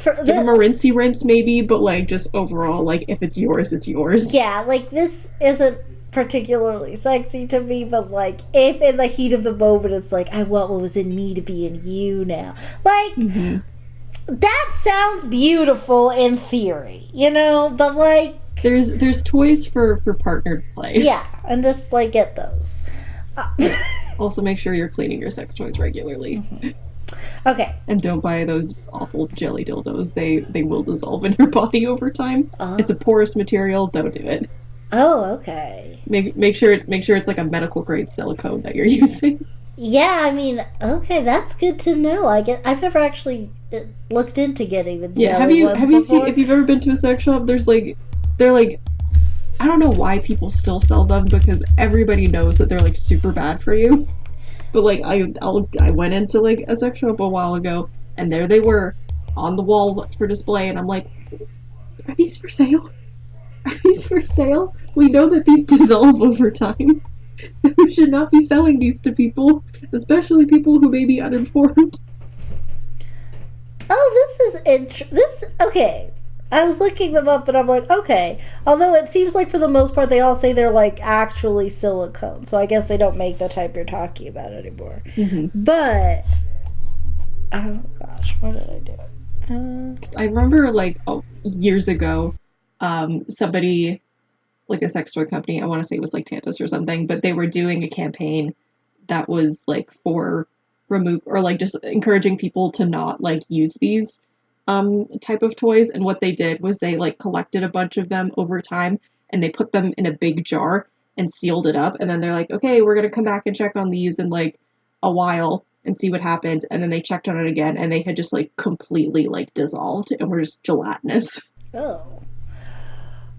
B: give them a rinsey rinse maybe, but like just overall, like if it's yours, it's yours.
A: Yeah, like this isn't particularly sexy to me, but like if in the heat of the moment it's like I want what was in me to be in you now. Like that sounds beautiful in theory, you know, but like
B: there's toys for partnered play.
A: Yeah, and just like get those.
B: Also make sure you're cleaning your sex toys regularly.
A: Okay.
B: And don't buy those awful jelly dildos. They will dissolve in your body over time. It's a porous material. Don't do it.
A: Oh, okay.
B: Make sure it's like a medical grade silicone that you're using.
A: Yeah, I mean, okay, that's good to know. I've never actually looked into getting the jelly ones
B: have you
A: before.
B: seen, if you've ever been to a sex shop, they're like I don't know why people still sell them because everybody knows that they're like super bad for you. But like I went into like a sex shop a while ago, and there they were on the wall for display, and I'm like, are these for sale? Are these for sale? We know that these dissolve over time. We should not be selling these to people, especially people who may be uninformed.
A: Oh, okay. I was looking them up and I'm like, okay. Although it seems like for the most part they all say they're like actually silicone. So I guess they don't make the type you're talking about anymore. But, oh gosh, what did I do?
B: I remember like years ago, somebody like a sex toy company. I want to say it was like Tantus or something, but they were doing a campaign that was like for remove or like just encouraging people to not like use these type of toys. And what they did was they like collected a bunch of them over time and they put them in a big jar and sealed it up. And then they're like, okay, we're gonna come back and check on these in like a while and see what happened. And then they checked on it again and they had just like completely like dissolved and were just gelatinous.
A: Oh.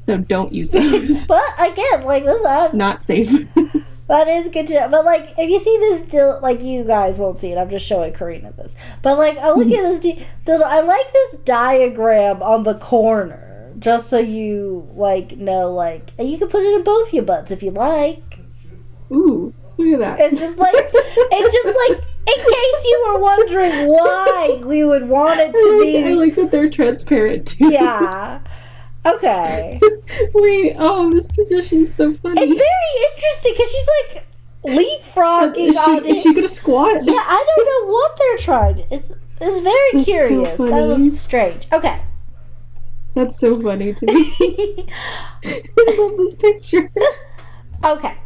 B: So don't use those.
A: But again, like this,
B: Not safe.
A: that is good to know. But like, if you see this, like you guys won't see it. I'm just showing Karina this. But like, I look at this. I like this diagram on the corner, just so you like know, like, and you can put it in both your butts if you like.
B: Ooh, look at that.
A: It's just like, in case you were wondering why we would want it to be.
B: I like that they're transparent too.
A: Yeah. Okay.
B: Wait, oh, this position's so funny.
A: It's very interesting because she's like leapfrogging on it.
B: Is she gonna squat?
A: Yeah, I don't know what they're trying to. It's very
B: That's
A: curious.
B: so
A: That
B: funny.
A: was strange. Okay.
B: That's so funny to me. I love this picture.
A: Okay.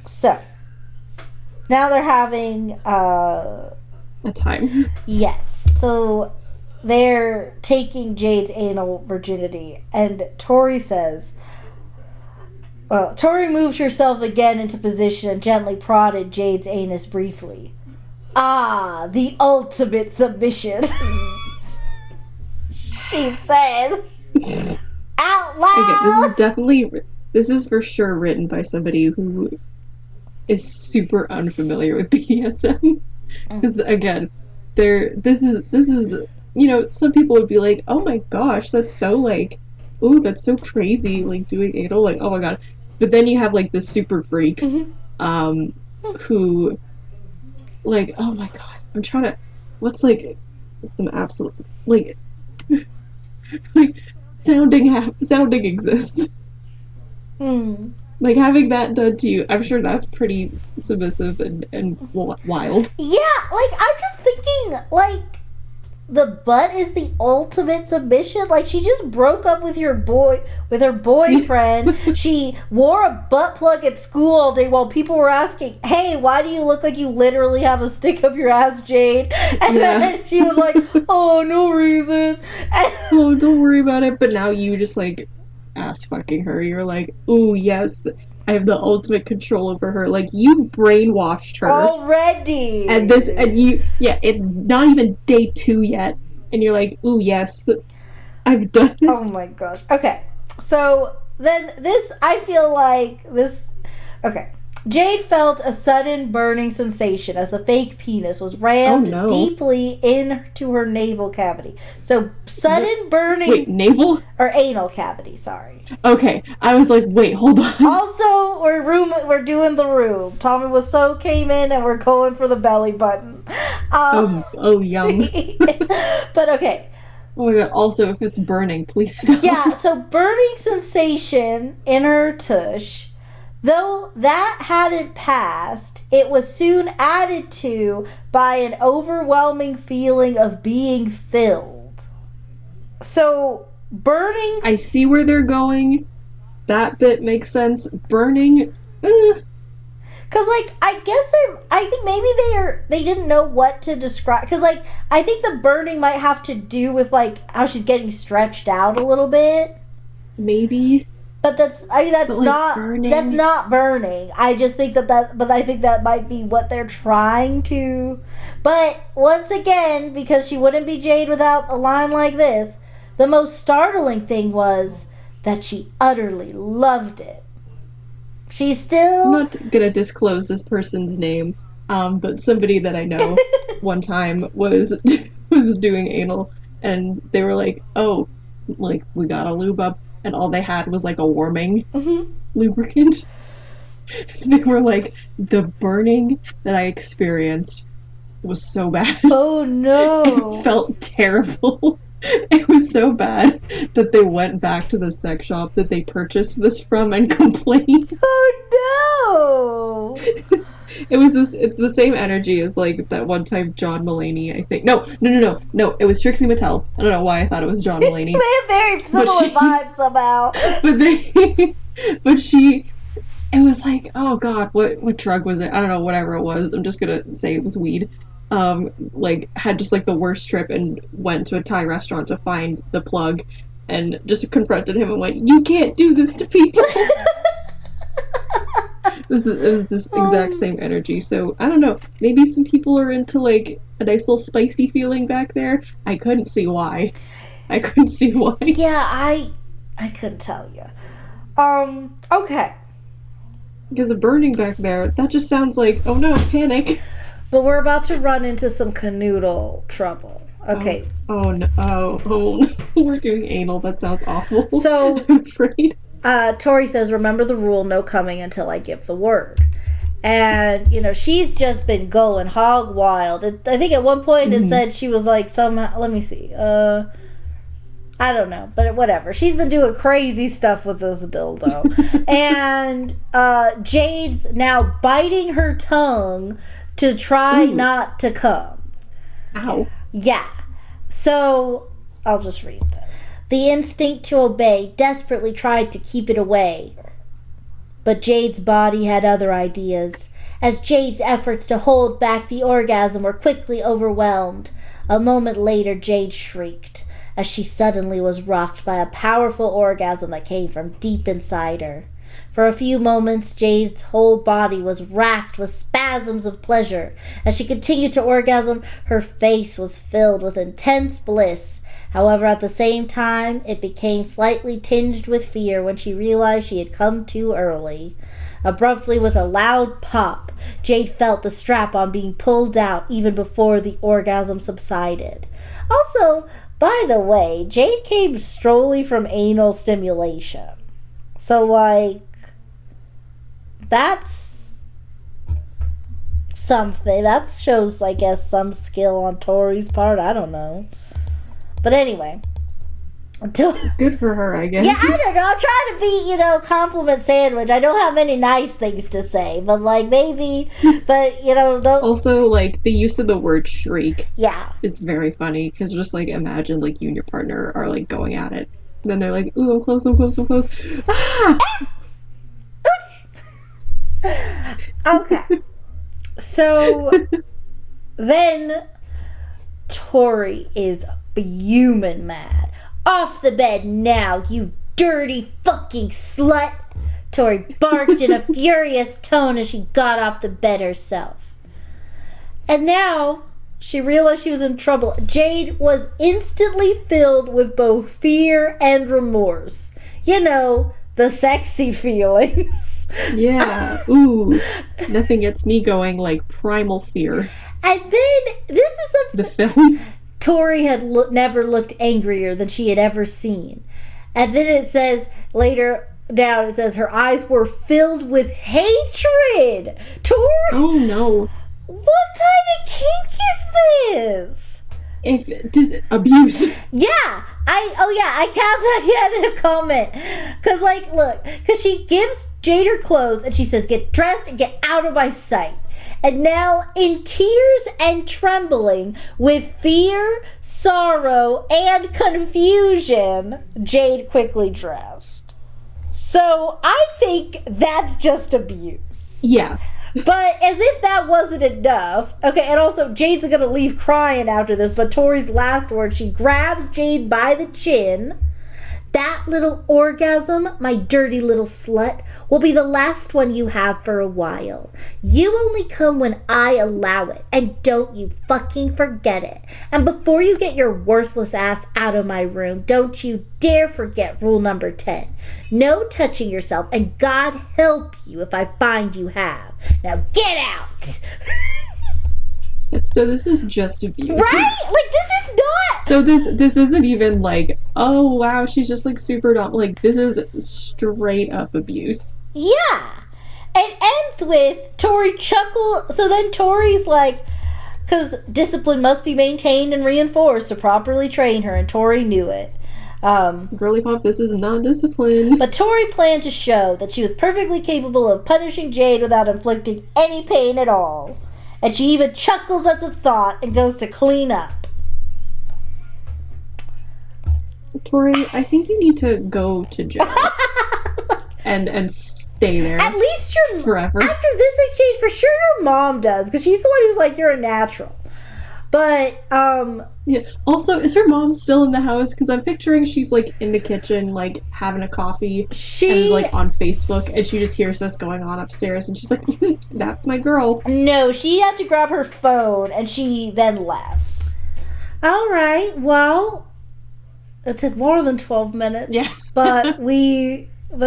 A: So now they're having
B: A time.
A: yes. So they're taking Jade's anal virginity, and Tori says, Tori moved herself again into position and gently prodded Jade's anus briefly. Ah, the ultimate submission. She says out loud.
B: Okay, this is for sure written by somebody who is super unfamiliar with BDSM. Because again, this is you know, some people would be like, oh my gosh, that's so like, ooh, that's so crazy, like doing anal, like, oh my god. But then you have like the super freaks, who, like, oh my god, I'm trying to, what's like some absolute, like, like sounding exists. Like having that done to you, I'm sure that's pretty submissive and wild.
A: Yeah, like I'm just thinking, like, the butt is the ultimate submission. Like, she just broke up with her boyfriend. She wore a butt plug at school all day while people were asking, hey, why do you look like you literally have a stick up your ass, Jade? And then she was like, oh, no reason.
B: Oh, don't worry about it. But now you just like ass fucking her. You're like, ooh, yes, I have the ultimate control over her. Like, you brainwashed her
A: already.
B: And it's not even day 2 yet. And you're like, ooh, yes, I've done it.
A: Oh my gosh. Okay. So then I feel like okay. Jade felt a sudden burning sensation as the fake penis was rammed deeply into her navel cavity. So sudden burning.
B: Wait, navel?
A: Or anal cavity, sorry.
B: Okay, I was like, wait, hold on.
A: Also, we're doing the room. Tommy Wiseau came in and we're going for the belly button.
B: Yum.
A: But okay.
B: Oh my god, also, if it's burning, please stop.
A: Yeah, so burning sensation in her tush. Though that hadn't passed, it was soon added to by an overwhelming feeling of being filled. So, burning...
B: I see where they're going. That bit makes sense. Burning...
A: Because, like, I think maybe they didn't know what to describe. Because, like, I think the burning might have to do with, like, how she's getting stretched out a little bit.
B: Maybe...
A: But that's not burning. That's not burning. I just think but I think that might be what they're trying to. But once again, because she wouldn't be Jade without a line like this, the most startling thing was that she utterly loved it. She's still...
B: I'm not gonna disclose this person's name, but somebody that I know one time was doing anal, and they were like, oh, like, we gotta lube up. And all they had was like a warming lubricant. They were like, the burning that I experienced was so bad.
A: Oh no.
B: It felt terrible. It was so bad that they went back to the sex shop that they purchased this from and complained.
A: Oh no.
B: It's the same energy as like that one time John Mulaney, I think. No. It was Trixie Mattel. I don't know why I thought it was John Mulaney.
A: They have very similar vibes somehow.
B: But But it was like, oh god, what drug was it? I don't know, whatever it was. I'm just gonna say it was weed. Like had just like the worst trip and went to a Thai restaurant to find the plug, and just confronted him and went, "You can't do this to people." It was this exact same energy. So I don't know. Maybe some people are into like a nice little spicy feeling back there. I couldn't see why. I couldn't see why.
A: Yeah, I couldn't tell you. Okay.
B: Because the burning back there, that just sounds like, oh no, panic.
A: But we're about to run into some canoodle trouble. Okay.
B: Oh no. Oh no. We're doing anal. That sounds awful.
A: So,
B: I'm afraid.
A: Tori says, remember the rule, no coming until I give the word. And, she's just been going hog wild. I think at one point it said she was like somehow, let me see. I don't know, but whatever. She's been doing crazy stuff with this dildo. And Jade's now biting her tongue to try not to come.
B: Ow.
A: Yeah. So, I'll just read this. The instinct to obey desperately tried to keep it away. But Jade's body had other ideas. As Jade's efforts to hold back the orgasm were quickly overwhelmed, a moment later Jade shrieked, as she suddenly was rocked by a powerful orgasm that came from deep inside her. For a few moments, Jade's whole body was racked with spasms of pleasure. As she continued to orgasm, her face was filled with intense bliss. However, at the same time, it became slightly tinged with fear when she realized she had come too early. Abruptly, with a loud pop, Jade felt the strap-on being pulled out even before the orgasm subsided. Also, by the way, Jade came strolling from anal stimulation. So, that's something. That shows, I guess, some skill on Tori's part. I don't know. But anyway.
B: Good for her, I guess.
A: Yeah, I don't know. I'm trying to be, compliment sandwich. I don't have many nice things to say, but, maybe, but, don't...
B: Also, the use of the word shriek is very funny, because just, imagine, you and your partner are, going at it. And then they're like, ooh, I'm close, I'm close, I'm close. Ah!
A: Okay. So, then Tori is fuming mad. Off the bed now, you dirty fucking slut! Tori barked in a furious tone as she got off the bed herself. And now, she realized she was in trouble. Jade was instantly filled with both fear and remorse. The sexy feelings.
B: Yeah. Ooh. Nothing gets me going like primal fear.
A: And then, this is something...
B: The film.
A: Tori had never looked angrier than she had ever seen. And then it says, later down, it says her eyes were filled with hatred. Tori?
B: Oh, no.
A: What kind of kink is this?
B: This abuse.
A: Yeah. I had a comment. Because, look, because she gives Jade her clothes and she says, get dressed and get out of my sight. And now, in tears and trembling, with fear, sorrow, and confusion, Jade quickly dressed. So, I think that's just abuse.
B: Yeah.
A: But as if that wasn't enough. Okay, and also, Jade's gonna leave crying after this, but Tori's last word, she grabs Jade by the chin. That little orgasm, my dirty little slut, will be the last one you have for a while. You only come when I allow it, and don't you fucking forget it. And before you get your worthless ass out of my room, don't you dare forget rule number 10. No touching yourself, and God help you if I find you have. Now get out!
B: So this is just abuse.
A: Right? This is not...
B: So this isn't even oh wow, she's just super dumb. This is straight up abuse.
A: Yeah. It ends with Tori chuckle. So then Tori's because discipline must be maintained and reinforced to properly train her, and Tori knew it.
B: Girly pop, this is not discipline.
A: But Tori planned to show that she was perfectly capable of punishing Jade without inflicting any pain at all. And she even chuckles at the thought and goes to clean up.
B: Tori, I think you need to go to jail. and stay there.
A: At least
B: forever.
A: After this exchange, for sure your mom does, because she's the one who's like, you're a natural. But,
B: yeah. Also, is her mom still in the house? Because I'm picturing she's, like, in the kitchen, like, having a coffee. And is, like, on Facebook, and she just hears this going on upstairs, and she's like, that's my girl.
A: No, she had to grab her phone, and she then left. All right, well, it took more than 12 minutes.
B: Yeah.
A: But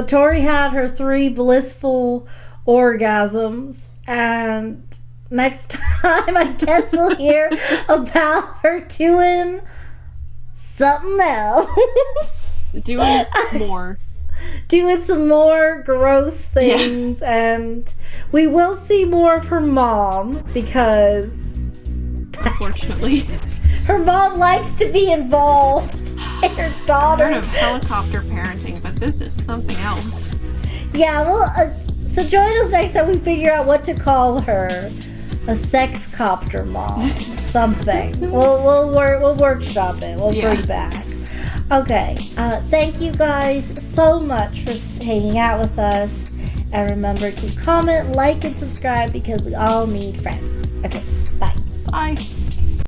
A: Tori had her 3 blissful orgasms, and next time, I guess we'll hear about her doing something else.
B: Doing more.
A: Doing some more gross things, and we will see more of her mom, because
B: Unfortunately.
A: her mom likes to be involved in her daughter.
B: I've heard of helicopter parenting, but this is something else.
A: Yeah, well, so join us next time we figure out what to call her. A sex copter mom. Something. We'll workshop it. We'll bring back. Okay. Thank you guys so much for hanging out with us. And remember to comment, like, and subscribe, because we all need friends. Okay. Bye.
B: Bye.